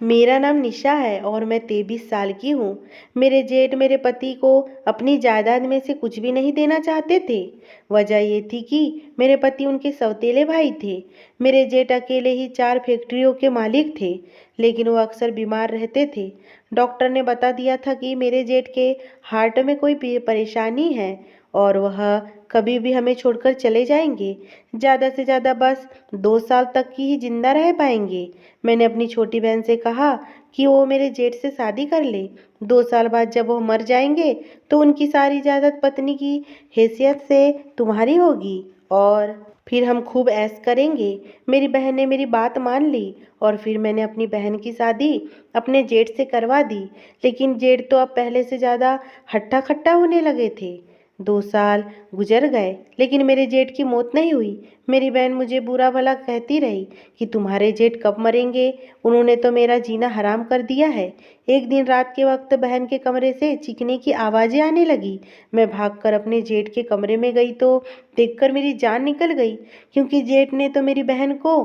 मेरा नाम निशा है और मैं 23 साल की हूँ। मेरे जेठ मेरे पति को अपनी जायदाद में से कुछ भी नहीं देना चाहते थे। वजह ये थी कि मेरे पति उनके सौतेले भाई थे। मेरे जेठ अकेले ही 4 फैक्ट्रियों के मालिक थे, लेकिन वो अक्सर बीमार रहते थे। डॉक्टर ने बता दिया था कि मेरे जेठ के हार्ट में कोई परेशानी है और वह कभी भी हमें छोड़कर चले जाएंगे। ज़्यादा से ज़्यादा बस 2 साल तक ही जिंदा रह पाएंगे। मैंने अपनी छोटी बहन से कहा कि वो मेरे जेठ से शादी कर ले। 2 साल बाद जब वो मर जाएंगे तो उनकी सारी जायदाद पत्नी की हैसियत से तुम्हारी होगी और फिर हम खूब ऐश करेंगे। मेरी बहन ने मेरी बात मान ली और फिर मैंने अपनी बहन की शादी अपने जेठ से करवा दी। लेकिन जेठ तो अब पहले से ज़्यादा हट्टा खट्टा होने लगे थे। 2 साल गुजर गए लेकिन मेरे जेठ की मौत नहीं हुई। मेरी बहन मुझे बुरा भला कहती रही कि तुम्हारे जेठ कब मरेंगे, उन्होंने तो मेरा जीना हराम कर दिया है। एक दिन रात के वक्त बहन के कमरे से चीखने की आवाज़ें आने लगी। मैं भागकर अपने जेठ के कमरे में गई तो देखकर मेरी जान निकल गई, क्योंकि जेठ ने तो मेरी बहन को।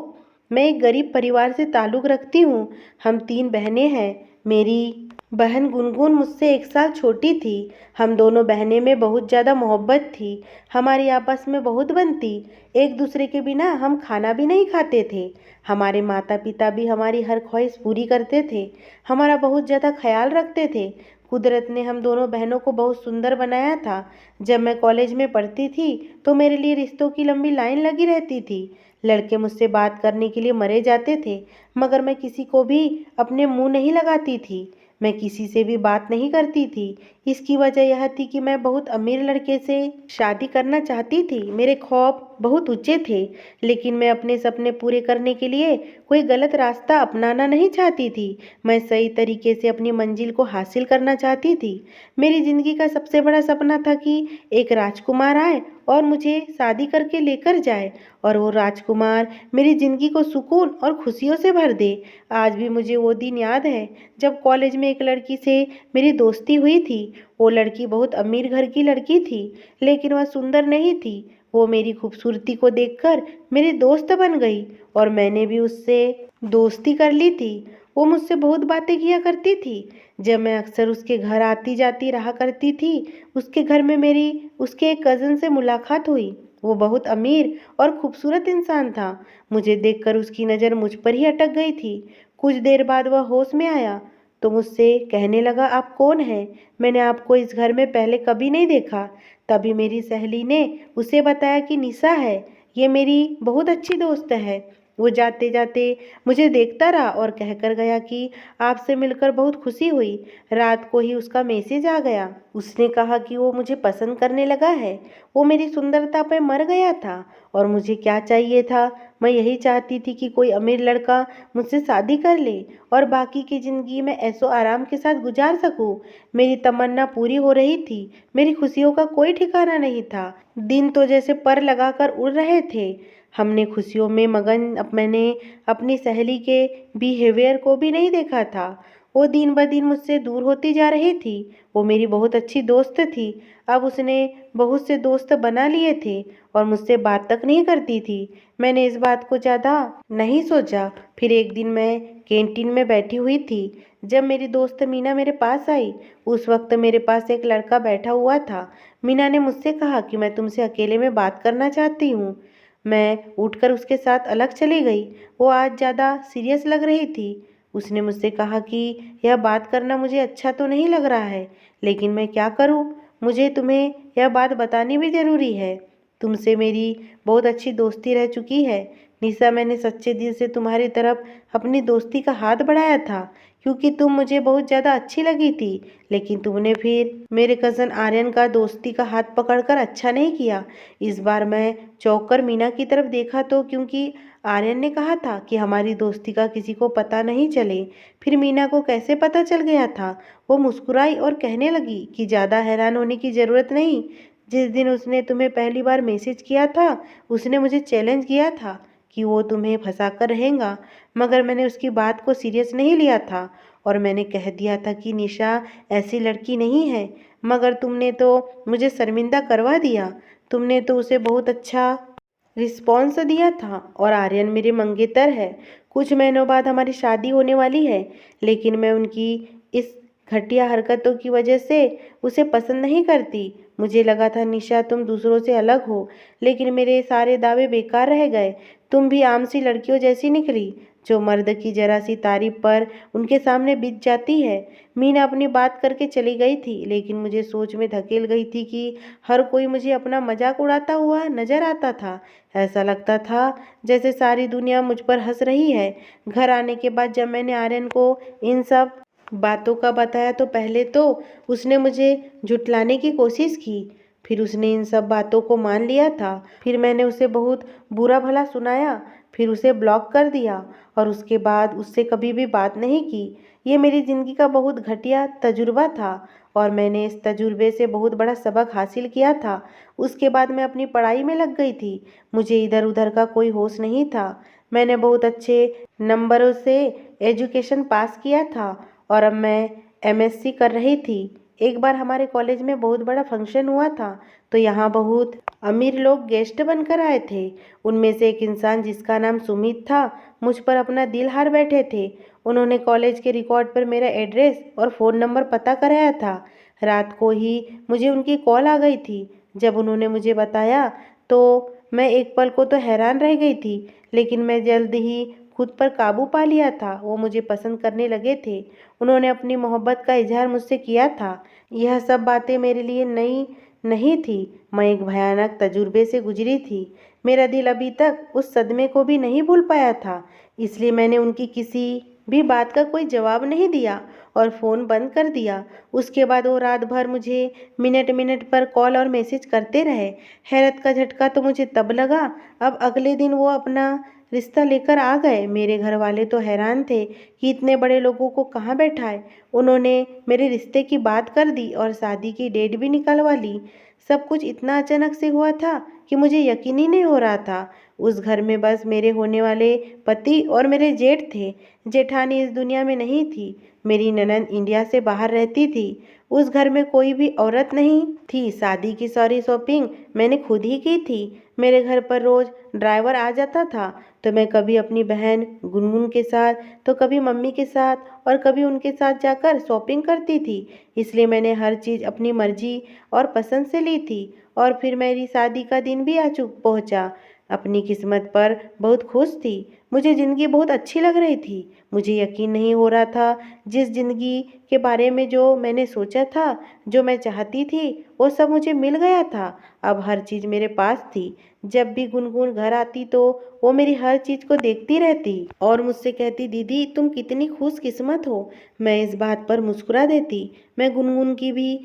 मैं एक गरीब परिवार से ताल्लुक़ रखती हूँ। हम 3 बहनें हैं। मेरी बहन गुनगुन मुझसे 1 साल छोटी थी। हम दोनों बहनें में बहुत ज़्यादा मोहब्बत थी। हमारी आपस में बहुत बनती। एक दूसरे के बिना हम खाना भी नहीं खाते थे। हमारे माता पिता भी हमारी हर ख्वाहिश पूरी करते थे, हमारा बहुत ज़्यादा ख्याल रखते थे। कुदरत ने हम दोनों बहनों को बहुत सुंदर बनाया था। जब मैं कॉलेज में पढ़ती थी तो मेरे लिए रिश्तों की लंबी लाइन लगी रहती थी। लड़के मुझसे बात करने के लिए मरे जाते थे, मगर मैं किसी को भी अपने मुंह नहीं लगाती थी। मैं किसी से भी बात नहीं करती थी। इसकी वजह यह थी कि मैं बहुत अमीर लड़के से शादी करना चाहती थी। मेरे ख्वाब बहुत ऊंचे थे, लेकिन मैं अपने सपने पूरे करने के लिए कोई गलत रास्ता अपनाना नहीं चाहती थी। मैं सही तरीके से अपनी मंजिल को हासिल करना चाहती थी। मेरी ज़िंदगी का सबसे बड़ा सपना था कि एक राजकुमार आए और मुझे शादी करके लेकर जाए, और वो राजकुमार मेरी ज़िंदगी को सुकून और खुशियों से भर दे। आज भी मुझे वो दिन याद है जब कॉलेज में एक लड़की से मेरी दोस्ती हुई थी। वो लड़की बहुत अमीर घर की लड़की थी, लेकिन वह सुंदर नहीं थी। वो मेरी खूबसूरती को देखकर मेरी दोस्त बन गई और मैंने भी उससे दोस्ती कर ली थी। वो मुझसे बहुत बातें किया करती थी। जब मैं अक्सर उसके घर आती जाती रहा करती थी, उसके घर में मेरी उसके एक कज़न से मुलाकात हुई। वो बहुत अमीर और खूबसूरत इंसान था। मुझे देखकर उसकी नज़र मुझ पर ही अटक गई थी। कुछ देर बाद वह होश में आया तो मुझसे कहने लगा, आप कौन हैं? मैंने आपको इस घर में पहले कभी नहीं देखा। तभी मेरी सहेली ने उसे बताया कि निशा है, ये मेरी बहुत अच्छी दोस्त है। वो जाते जाते मुझे देखता रहा और कहकर गया कि आपसे मिलकर बहुत खुशी हुई। रात को ही उसका मैसेज आ गया। उसने कहा कि वो मुझे पसंद करने लगा है। वो मेरी सुंदरता पर मर गया था और मुझे क्या चाहिए था? मैं यही चाहती थी कि कोई अमीर लड़का मुझसे शादी कर ले और बाकी की ज़िंदगी में ऐशो आराम के साथ गुजार सकूं। मेरी तमन्ना पूरी हो रही थी। मेरी खुशियों का कोई ठिकाना नहीं था। दिन तो जैसे पर लगाकर उड़ रहे थे। हमने खुशियों में मगन मैंने अपनी सहेली के बिहेवियर को भी नहीं देखा था। वो दिन ब दिन मुझसे दूर होती जा रही थी। वो मेरी बहुत अच्छी दोस्त थी। अब उसने बहुत से दोस्त बना लिए थे और मुझसे बात तक नहीं करती थी। मैंने इस बात को ज़्यादा नहीं सोचा। फिर एक दिन मैं कैंटीन में बैठी हुई थी जब मेरी दोस्त मीना मेरे पास आई। उस वक्त मेरे पास एक लड़का बैठा हुआ था। मीना ने मुझसे कहा कि मैं तुमसे अकेले में बात करना चाहती हूँ। मैं उठकर उसके साथ अलग चली गई। वो आज ज़्यादा सीरियस लग रही थी। उसने मुझसे कहा कि यह बात करना मुझे अच्छा तो नहीं लग रहा है, लेकिन मैं क्या करूँ? मुझे तुम्हें यह बात बतानी भी ज़रूरी है। तुमसे मेरी बहुत अच्छी दोस्ती रह चुकी है निशा। मैंने सच्चे दिल से तुम्हारी तरफ अपनी दोस्ती का हाथ बढ़ाया था, क्योंकि तुम मुझे बहुत ज़्यादा अच्छी लगी थी। लेकिन तुमने फिर मेरे कज़न आर्यन का दोस्ती का हाथ पकड़कर अच्छा नहीं किया। इस बार मैं चौंक कर मीना की तरफ देखा तो क्योंकि आर्यन ने कहा था कि हमारी दोस्ती का किसी को पता नहीं चले। फिर मीना को कैसे पता चल गया था? वो मुस्कुराई और कहने लगी कि ज़्यादा हैरान होने की ज़रूरत नहीं। जिस दिन उसने तुम्हें पहली बार मैसेज किया था, उसने मुझे चैलेंज किया था कि वो तुम्हें फंसा कर रहेगा, मगर मैंने उसकी बात को सीरियस नहीं लिया था और मैंने कह दिया था कि निशा ऐसी लड़की नहीं है। मगर तुमने तो मुझे शर्मिंदा करवा दिया। तुमने तो उसे बहुत अच्छा रिस्पॉन्स दिया था और आर्यन मेरे मंगेतर है। कुछ महीनों बाद हमारी शादी होने वाली है, लेकिन मैं उनकी इस घटिया हरकतों की वजह से उसे पसंद नहीं करती। मुझे लगा था निशा तुम दूसरों से अलग हो, लेकिन मेरे सारे दावे बेकार रह गए। तुम भी आम सी लड़कियों जैसी निकली, जो मर्द की जरा सी तारीफ पर उनके सामने बिक जाती है। मीना अपनी बात करके चली गई थी, लेकिन मुझे सोच में धकेल गई थी कि हर कोई मुझे अपना मजाक उड़ाता हुआ नजर आता था। ऐसा लगता था जैसे सारी दुनिया मुझ पर हंस रही है। घर आने के बाद जब मैंने आर्यन को इन सब बातों का बताया तो पहले तो उसने मुझे झुठलाने की कोशिश की, फिर उसने इन सब बातों को मान लिया था। फिर मैंने उसे बहुत बुरा भला सुनाया, फिर उसे ब्लॉक कर दिया और उसके बाद उससे कभी भी बात नहीं की। ये मेरी ज़िंदगी का बहुत घटिया तजुर्बा था और मैंने इस तजुर्बे से बहुत बड़ा सबक हासिल किया था। उसके बाद मैं अपनी पढ़ाई में लग गई थी। मुझे इधर उधर का कोई होश नहीं था। मैंने बहुत अच्छे नंबरों से एजुकेशन पास किया था और अब मैं एमएससी कर रही थी। एक बार हमारे कॉलेज में बहुत बड़ा फंक्शन हुआ था, तो यहाँ बहुत अमीर लोग गेस्ट बनकर आए थे। उनमें से एक इंसान जिसका नाम सुमित था, मुझ पर अपना दिल हार बैठे थे। उन्होंने कॉलेज के रिकॉर्ड पर मेरा एड्रेस और फ़ोन नंबर पता कराया था। रात को ही मुझे उनकी कॉल आ गई थी। जब उन्होंने मुझे बताया तो मैं एक पल को तो हैरान रह गई थी, लेकिन मैं जल्द ही खुद पर काबू पा लिया था। वो मुझे पसंद करने लगे थे। उन्होंने अपनी मोहब्बत का इजहार मुझसे किया था। यह सब बातें मेरे लिए नई नहीं थी। मैं एक भयानक तजुर्बे से गुजरी थी। मेरा दिल अभी तक उस सदमे को भी नहीं भूल पाया था। इसलिए मैंने उनकी किसी भी बात का कोई जवाब नहीं दिया और फ़ोन बंद कर दिया। उसके बाद वो रात भर मुझे मिनट मिनट पर कॉल और मैसेज करते रहे। हैरत का झटका तो मुझे तब लगा, अब अगले दिन वो अपना रिश्ता लेकर आ गए। मेरे घर वाले तो हैरान थे कि इतने बड़े लोगों को कहाँ बैठाए। उन्होंने मेरे रिश्ते की बात कर दी और शादी की डेट भी निकलवा ली। सब कुछ इतना अचानक से हुआ था कि मुझे यकीन ही नहीं हो रहा था। उस घर में बस मेरे होने वाले पति और मेरे जेठ थे। जेठानी इस दुनिया में नहीं थी। मेरी ननद इंडिया से बाहर रहती थी। उस घर में कोई भी औरत नहीं थी। शादी की सारी शॉपिंग मैंने खुद ही की थी। मेरे घर पर रोज ड्राइवर आ जाता था, तो मैं कभी अपनी बहन गुनगुन के साथ, तो कभी मम्मी के साथ और कभी उनके साथ जाकर शॉपिंग करती थी। इसलिए मैंने हर चीज़ अपनी मर्जी और पसंद से ली थी। और फिर मेरी शादी का दिन भी आ चुक पहुँचा। अपनी किस्मत पर बहुत खुश थी। मुझे ज़िंदगी बहुत अच्छी लग रही थी। मुझे यकीन नहीं हो रहा था जिस ज़िंदगी के बारे में जो मैंने सोचा था, जो मैं चाहती थी, वो सब मुझे मिल गया था। अब हर चीज़ मेरे पास थी। जब भी गुनगुन घर आती तो वो मेरी हर चीज़ को देखती रहती और मुझसे कहती, दीदी तुम कितनी खुशकिस्मत हो। मैं इस बात पर मुस्कुरा देती। मैं गुनगुन की भी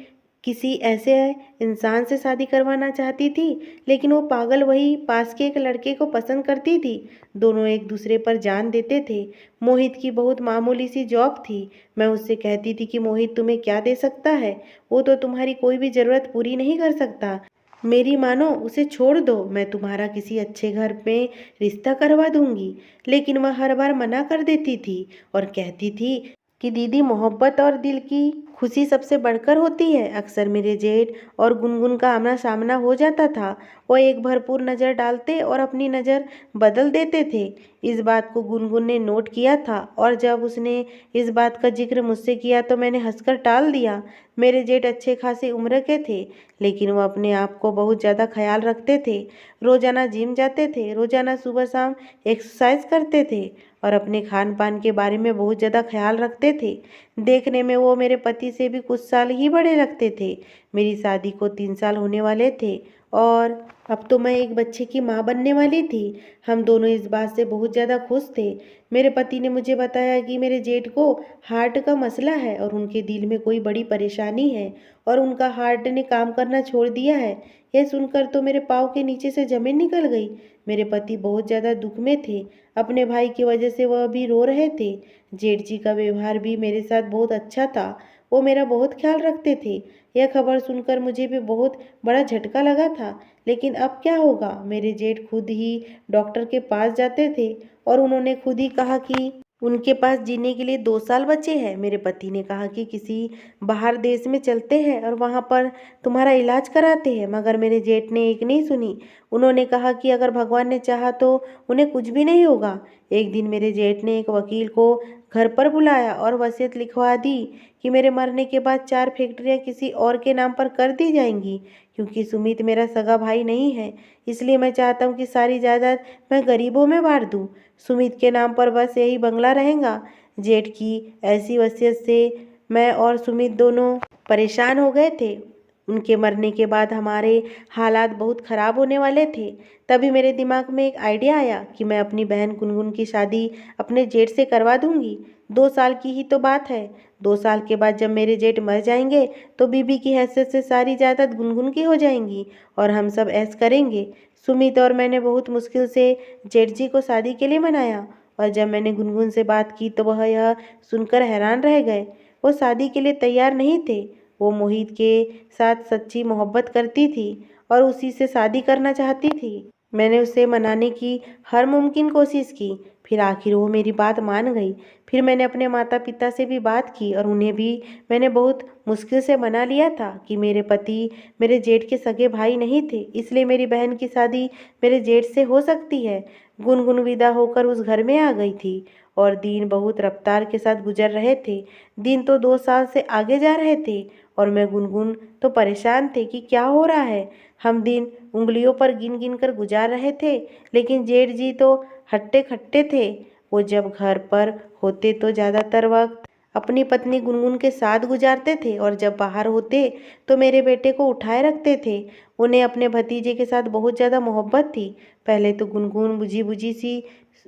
किसी ऐसे इंसान से शादी करवाना चाहती थी, लेकिन वो पागल वही पास के एक लड़के को पसंद करती थी। दोनों एक दूसरे पर जान देते थे। मोहित की बहुत मामूली सी जॉब थी। मैं उससे कहती थी कि मोहित तुम्हें क्या दे सकता है, वो तो तुम्हारी कोई भी ज़रूरत पूरी नहीं कर सकता। मेरी मानो उसे छोड़ दो, मैं तुम्हारा किसी अच्छे घर में रिश्ता करवा दूंगी। लेकिन वह हर बार मना कर देती थी और कहती थी कि दीदी मोहब्बत और दिल की खुशी सबसे बढ़कर होती है। अक्सर मेरे जेठ और गुनगुन का आमना सामना हो जाता था। वो एक भरपूर नज़र डालते और अपनी नज़र बदल देते थे। इस बात को गुनगुन ने नोट किया था और जब उसने इस बात का जिक्र मुझसे किया तो मैंने हंसकर टाल दिया। मेरे जेठ अच्छे खासी उम्र के थे, लेकिन वो अपने आप को बहुत ज़्यादा ख्याल रखते थे। रोज़ाना जिम जाते थे, रोज़ाना सुबह शाम एक्सरसाइज करते थे और अपने खान पान के बारे में बहुत ज़्यादा ख्याल रखते थे। देखने में वो मेरे पति से भी कुछ साल ही बड़े लगते थे। मेरी शादी को 3 साल होने वाले थे और अब तो मैं एक बच्चे की माँ बनने वाली थी। हम दोनों इस बात से बहुत ज़्यादा खुश थे। मेरे पति ने मुझे बताया कि मेरे जेठ को हार्ट का मसला है और उनके दिल में कोई बड़ी परेशानी है और उनका हार्ट ने काम करना छोड़ दिया है। यह सुनकर तो मेरे पाँव के नीचे से ज़मीन निकल गई। मेरे पति बहुत ज़्यादा दुख में थे। अपने भाई की वजह से वह अभी रो रहे थे। जेठ जी का व्यवहार भी मेरे साथ बहुत अच्छा था। वो मेरा बहुत ख्याल रखते थे। यह खबर सुनकर मुझे भी बहुत बड़ा झटका लगा था। लेकिन अब क्या होगा। मेरे जेठ खुद ही डॉक्टर के पास जाते थे और उन्होंने खुद ही कहा कि उनके पास जीने के लिए 2 साल बचे हैं। मेरे पति ने कहा कि किसी बाहर देश में चलते हैं और वहाँ पर तुम्हारा इलाज कराते हैं, मगर मेरे जेठ ने एक नहीं सुनी। उन्होंने कहा कि अगर भगवान ने चाहा तो उन्हें कुछ भी नहीं होगा। एक दिन मेरे जेठ ने एक वकील को घर पर बुलाया और वसीयत लिखवा दी कि मेरे मरने के बाद 4 फैक्ट्रियाँ किसी और के नाम पर कर दी जाएंगी। क्योंकि सुमित मेरा सगा भाई नहीं है, इसलिए मैं चाहता हूँ कि सारी जायदाद मैं गरीबों में बांट दूँ। सुमित के नाम पर बस यही बंगला रहेगा। जेठ की ऐसी वसीयत से मैं और सुमित दोनों परेशान हो गए थे। उनके मरने के बाद हमारे हालात बहुत ख़राब होने वाले थे। तभी मेरे दिमाग में एक आइडिया आया कि मैं अपनी बहन गुनगुन की शादी अपने जेठ से करवा दूंगी। 2 साल की ही तो बात है। 2 साल के बाद जब मेरे जेठ मर जाएंगे तो बीबी की हैसियत से सारी जायदाद गुनगुन की हो जाएंगी और हम सब ऐश करेंगे। सुमित और मैंने बहुत मुश्किल से जेठ जी को शादी के लिए मनाया और जब मैंने गुनगुन से बात की तो वह यह सुनकर हैरान रह गए। वो शादी के लिए तैयार नहीं थे। वो मोहित के साथ सच्ची मोहब्बत करती थी और उसी से शादी करना चाहती थी। मैंने उसे मनाने की हर मुमकिन कोशिश की, फिर आखिर वो मेरी बात मान गई। फिर मैंने अपने माता पिता से भी बात की और उन्हें भी मैंने बहुत मुश्किल से मना लिया था कि मेरे पति मेरे जेठ के सगे भाई नहीं थे, इसलिए मेरी बहन की शादी मेरे जेठ से हो सकती है। गुनगुन विदा होकर उस घर में आ गई थी और दिन बहुत रफ्तार के साथ गुजर रहे थे। दिन तो 2 साल से आगे जा रहे थे और मैं गुनगुन तो परेशान थे कि क्या हो रहा है। हम दिन उंगलियों पर गिन गिन कर गुजार रहे थे, लेकिन जेठ जी तो हट्टे खट्टे थे। वो जब घर पर होते तो ज़्यादातर वक्त अपनी पत्नी गुनगुन के साथ गुजारते थे और जब बाहर होते तो मेरे बेटे को उठाए रखते थे। उन्हें अपने भतीजे के साथ बहुत ज़्यादा मोहब्बत थी। पहले तो गुनगुन बुझी बुझी सी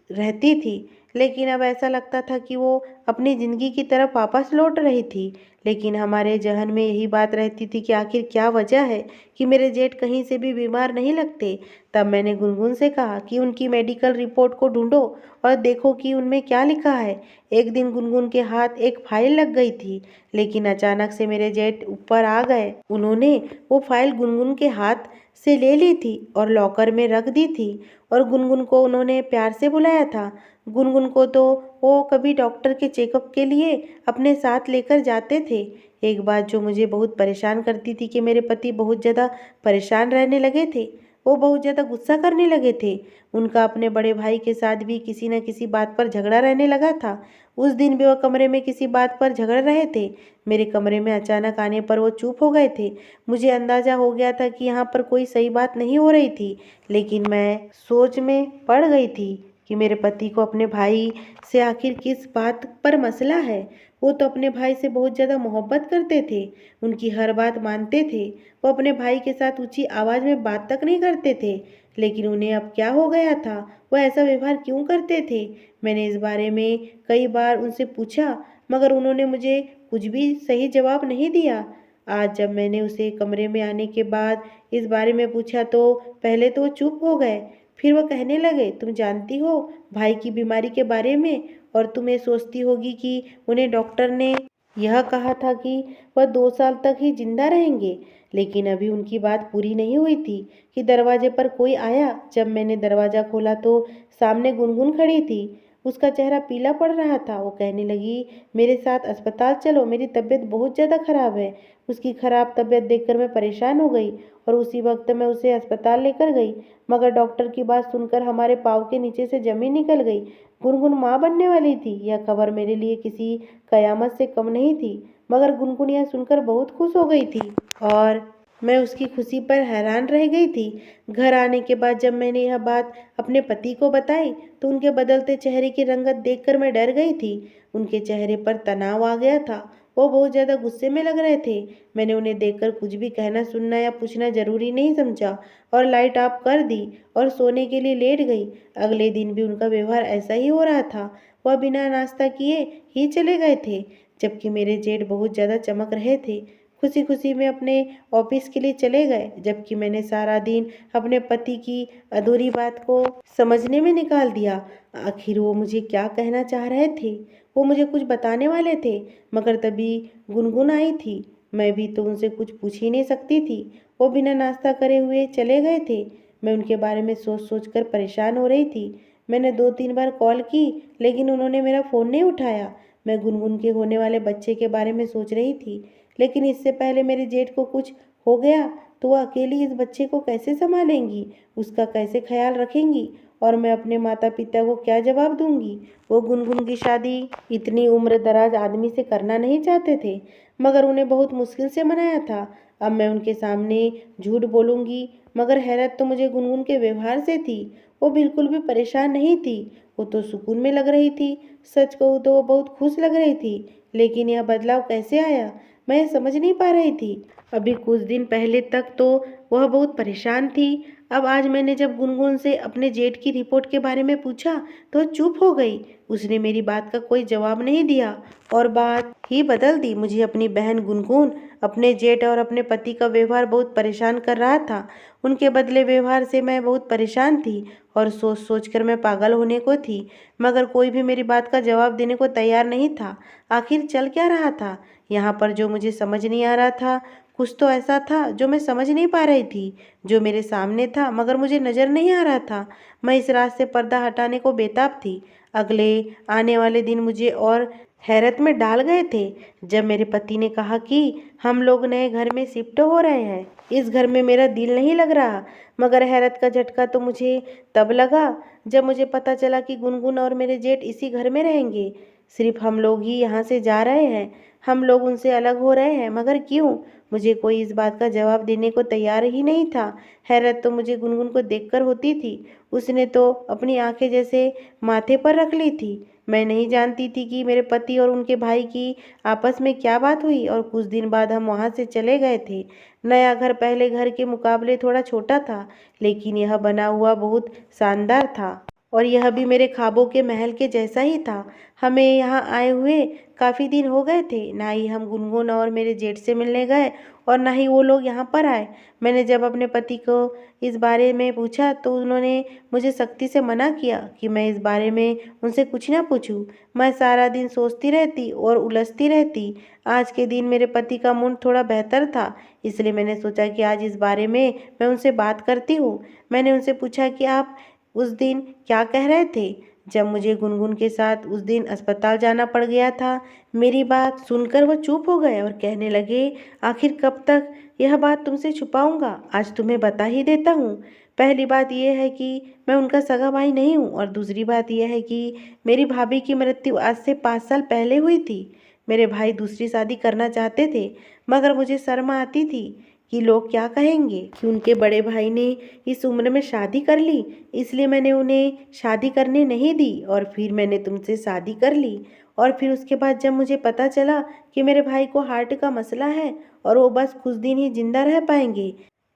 रहती थी, लेकिन अब ऐसा लगता था कि वो अपनी ज़िंदगी की तरफ वापस लौट रही थी। लेकिन हमारे जहन में यही बात रहती थी कि आखिर क्या वजह है कि मेरे जेठ कहीं से भी बीमार नहीं लगते। तब मैंने गुनगुन से कहा कि उनकी मेडिकल रिपोर्ट को ढूंढो और देखो कि उनमें क्या लिखा है। एक दिन गुनगुन के हाथ एक फाइल लग गई थी, लेकिन अचानक से मेरे जेठ ऊपर आ गए। उन्होंने वो फाइल गुनगुन के हाथ से ले ली थी और लॉकर में रख दी थी और गुनगुन को उन्होंने प्यार से बुलाया था। गुनगुन को तो वो कभी डॉक्टर के चेकअप के लिए अपने साथ लेकर जाते थे। एक बात जो मुझे बहुत परेशान करती थी कि मेरे पति बहुत ज़्यादा परेशान रहने लगे थे। वो बहुत ज़्यादा गुस्सा करने लगे थे। उनका अपने बड़े भाई के साथ भी किसी न किसी बात पर झगड़ा रहने लगा था। उस दिन भी वो कमरे में किसी बात पर झगड़ रहे थे। मेरे कमरे में अचानक आने पर वो चुप हो गए थे। मुझे अंदाज़ा हो गया था कि यहाँ पर कोई सही बात नहीं हो रही थी, लेकिन मैं सोच में पड़ गई थी कि मेरे पति को अपने भाई से आखिर किस बात पर मसला है। वो तो अपने भाई से बहुत ज़्यादा मोहब्बत करते थे, उनकी हर बात मानते थे। वो अपने भाई के साथ ऊंची आवाज़ में बात तक नहीं करते थे, लेकिन उन्हें अब क्या हो गया था? वो ऐसा व्यवहार क्यों करते थे? मैंने इस बारे में कई बार उनसे पूछा, मगर उन्होंने मुझे कुछ भी सही जवाब नहीं दिया। आज जब मैंने उसे कमरे में आने के बाद इस बारे में पूछा तो पहले तो वो चुप हो गए, फिर वो कहने लगे, तुम जानती हो भाई की बीमारी के बारे में, और तुम ये सोचती होगी कि उन्हें डॉक्टर ने यह कहा था कि वह 2 साल तक ही जिंदा रहेंगे। लेकिन अभी उनकी बात पूरी नहीं हुई थी कि दरवाजे पर कोई आया। जब मैंने दरवाज़ा खोला तो सामने गुनगुन खड़ी थी। उसका चेहरा पीला पड़ रहा था। वो कहने लगी, मेरे साथ अस्पताल चलो, मेरी तबीयत बहुत ज़्यादा खराब है। उसकी खराब तबीयत देखकर मैं परेशान हो गई और उसी वक्त मैं उसे अस्पताल लेकर गई, मगर डॉक्टर की बात सुनकर हमारे पाँव के नीचे से ज़मीन निकल गई। गुनगुन माँ बनने वाली थी। यह खबर मेरे लिए किसी कयामत से कम नहीं थी, मगर गुनगुन यह सुनकर बहुत खुश हो गई थी और मैं उसकी खुशी पर हैरान रह गई थी। घर आने के बाद जब मैंने यह बात अपने पति को बताई तो उनके बदलते चेहरे की रंगत देखकर मैं डर गई थी। उनके चेहरे पर तनाव आ गया था। वो बहुत ज़्यादा गुस्से में लग रहे थे। मैंने उन्हें देखकर कुछ भी कहना, सुनना या पूछना जरूरी नहीं समझा और लाइट ऑफ कर दी और सोने के लिए लेट गई। अगले दिन भी उनका व्यवहार ऐसा ही हो रहा था। वह बिना नाश्ता किए ही चले गए थे, जबकि मेरे जेठ बहुत ज़्यादा चमक रहे थे। खुशी खुशी में अपने ऑफिस के लिए चले गए, जबकि मैंने सारा दिन अपने पति की अधूरी बात को समझने में निकाल दिया। आखिर वो मुझे क्या कहना चाह रहे थे? वो मुझे कुछ बताने वाले थे, मगर तभी गुनगुन आई थी। मैं भी तो उनसे कुछ पूछ ही नहीं सकती थी। वो बिना नाश्ता करे हुए चले गए थे। मैं उनके बारे में सोच सोच कर परेशान हो रही थी। मैंने 2-3 बार कॉल की, लेकिन उन्होंने मेरा फ़ोन नहीं उठाया। मैं गुनगुन के होने वाले बच्चे के बारे में सोच रही थी, लेकिन इससे पहले मेरे जेठ को कुछ हो गया तो वह अकेली इस बच्चे को कैसे संभालेंगी, उसका कैसे ख्याल रखेंगी, और मैं अपने माता पिता को क्या जवाब दूंगी। वो गुनगुन की शादी इतनी उम्र दराज आदमी से करना नहीं चाहते थे, मगर उन्हें बहुत मुश्किल से मनाया था। अब मैं उनके सामने झूठ बोलूंगी, मगर हैरत तो मुझे गुनगुन के व्यवहार से थी। वो बिल्कुल भी परेशान नहीं थी, वो तो सुकून में लग रही थी। सच कहूँ तो वो बहुत खुश लग रही थी, लेकिन यह बदलाव कैसे आया मैं समझ नहीं पा रही थी। अभी कुछ दिन पहले तक तो वह बहुत परेशान थी। अब आज मैंने जब गुनगुन से अपने जेठ की रिपोर्ट के बारे में पूछा तो चुप हो गई। उसने मेरी बात का कोई जवाब नहीं दिया और बात ही बदल दी। मुझे अपनी बहन गुनगुन, अपने जेठ और अपने पति का व्यवहार बहुत परेशान कर रहा था। उनके बदले व्यवहार से मैं बहुत परेशान थी और सोच सोच कर मैं पागल होने को थी, मगर कोई भी मेरी बात का जवाब देने को तैयार नहीं था। आखिर चल क्या रहा था यहाँ पर जो मुझे समझ नहीं आ रहा था। कुछ तो ऐसा था जो मैं समझ नहीं पा रही थी, जो मेरे सामने था मगर मुझे नज़र नहीं आ रहा था। मैं इस रात से पर्दा हटाने को बेताब थी। अगले आने वाले दिन मुझे और हैरत में डाल गए थे जब मेरे पति ने कहा कि हम लोग नए घर में शिफ्ट हो रहे हैं। इस घर में मेरा दिल नहीं लग रहा, मगर हैरत का झटका तो मुझे तब लगा जब मुझे पता चला कि गुनगुन और मेरे जेठ इसी घर में रहेंगे। सिर्फ हम लोग ही यहाँ से जा रहे हैं, हम लोग उनसे अलग हो रहे हैं, मगर क्यों? मुझे कोई इस बात का जवाब देने को तैयार ही नहीं था। हैरत तो मुझे गुनगुन को देखकर होती थी। उसने तो अपनी आंखें जैसे माथे पर रख ली थी। मैं नहीं जानती थी कि मेरे पति और उनके भाई की आपस में क्या बात हुई, और कुछ दिन बाद हम वहाँ से चले गए थे। नया घर पहले घर के मुकाबले थोड़ा छोटा था, लेकिन यह बना हुआ बहुत शानदार था और यह भी मेरे ख्वाबों के महल के जैसा ही था। हमें यहाँ आए हुए काफ़ी दिन हो गए थे, ना ही हम गुनगुन और मेरे जेठ से मिलने गए और ना ही वो लोग यहाँ पर आए। मैंने जब अपने पति को इस बारे में पूछा तो उन्होंने मुझे सख्ती से मना किया कि मैं इस बारे में उनसे कुछ ना पूछूं। मैं सारा दिन सोचती रहती और उलझती रहती। आज के दिन मेरे पति का मूड थोड़ा बेहतर था, इसलिए मैंने सोचा कि आज इस बारे में मैं उनसे बात करती हूँ। मैंने उनसे पूछा कि आप उस दिन क्या कह रहे थे जब मुझे गुनगुन के साथ उस दिन अस्पताल जाना पड़ गया था। मेरी बात सुनकर वो चुप हो गए और कहने लगे, आखिर कब तक यह बात तुमसे छुपाऊंगा, आज तुम्हें बता ही देता हूँ। पहली बात यह है कि मैं उनका सगा भाई नहीं हूँ, और दूसरी बात यह है कि मेरी भाभी की मृत्यु आज से 5 साल पहले हुई थी। मेरे भाई दूसरी शादी करना चाहते थे, मगर मुझे शर्म आती थी कि लोग क्या कहेंगे कि उनके बड़े भाई ने इस उम्र में शादी कर ली, इसलिए मैंने उन्हें शादी करने नहीं दी और फिर मैंने तुमसे शादी कर ली। और फिर उसके बाद जब मुझे पता चला कि मेरे भाई को हार्ट का मसला है और वो बस कुछ दिन ही जिंदा रह पाएंगे,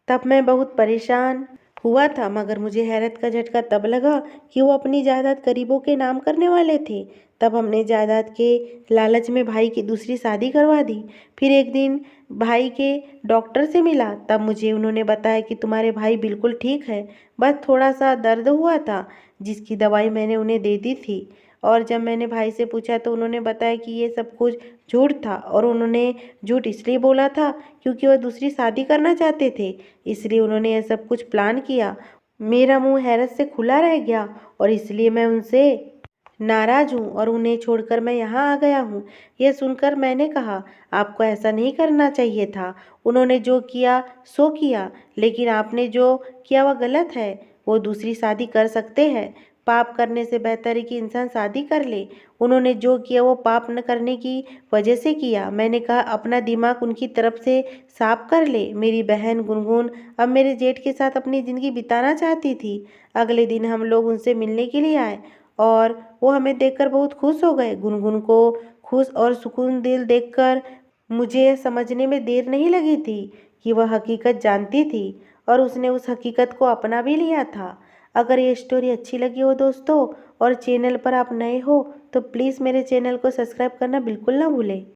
तब मैं बहुत परेशान हुआ था। मगर मुझे हैरत का झटका तब लगा कि वो अपनी जायदाद गरीबों के नाम करने वाले थे। तब हमने जायदाद के लालच में भाई की दूसरी शादी करवा दी। फिर एक दिन भाई के डॉक्टर से मिला, तब मुझे उन्होंने बताया कि तुम्हारे भाई बिल्कुल ठीक है, बस थोड़ा सा दर्द हुआ था, जिसकी दवाई मैंने उन्हें दे दी थी। और जब मैंने भाई से पूछा तो उन्होंने बताया कि ये सब कुछ झूठ था, और उन्होंने झूठ इसलिए बोला था क्योंकि वह दूसरी शादी करना चाहते थे, इसलिए उन्होंने यह सब कुछ प्लान किया। मेरा मुंह हैरत से खुला रह गया और इसलिए मैं उनसे नाराज हूँ और उन्हें छोड़कर मैं यहाँ आ गया हूँ। यह सुनकर मैंने कहा, आपको ऐसा नहीं करना चाहिए था। उन्होंने जो किया सो किया, लेकिन आपने जो किया वह गलत है। वो दूसरी शादी कर सकते हैं, पाप करने से बेहतर है कि इंसान शादी कर ले। उन्होंने जो किया वो पाप न करने की वजह से किया। मैंने कहा अपना दिमाग उनकी तरफ से साफ कर ले। मेरी बहन गुनगुन अब मेरे जेठ के साथ अपनी ज़िंदगी बिताना चाहती थी। अगले दिन हम लोग उनसे मिलने के लिए आए और वो हमें देखकर बहुत खुश हो गए। गुनगुन को खुश और सुकून दिल देखकर मुझे यह समझने में देर नहीं लगी थी कि वह हकीकत जानती थी और उसने उस हकीकत को अपना भी लिया था। अगर ये स्टोरी अच्छी लगी हो दोस्तों और चैनल पर आप नए हो तो प्लीज़ मेरे चैनल को सब्सक्राइब करना बिल्कुल ना भूलें।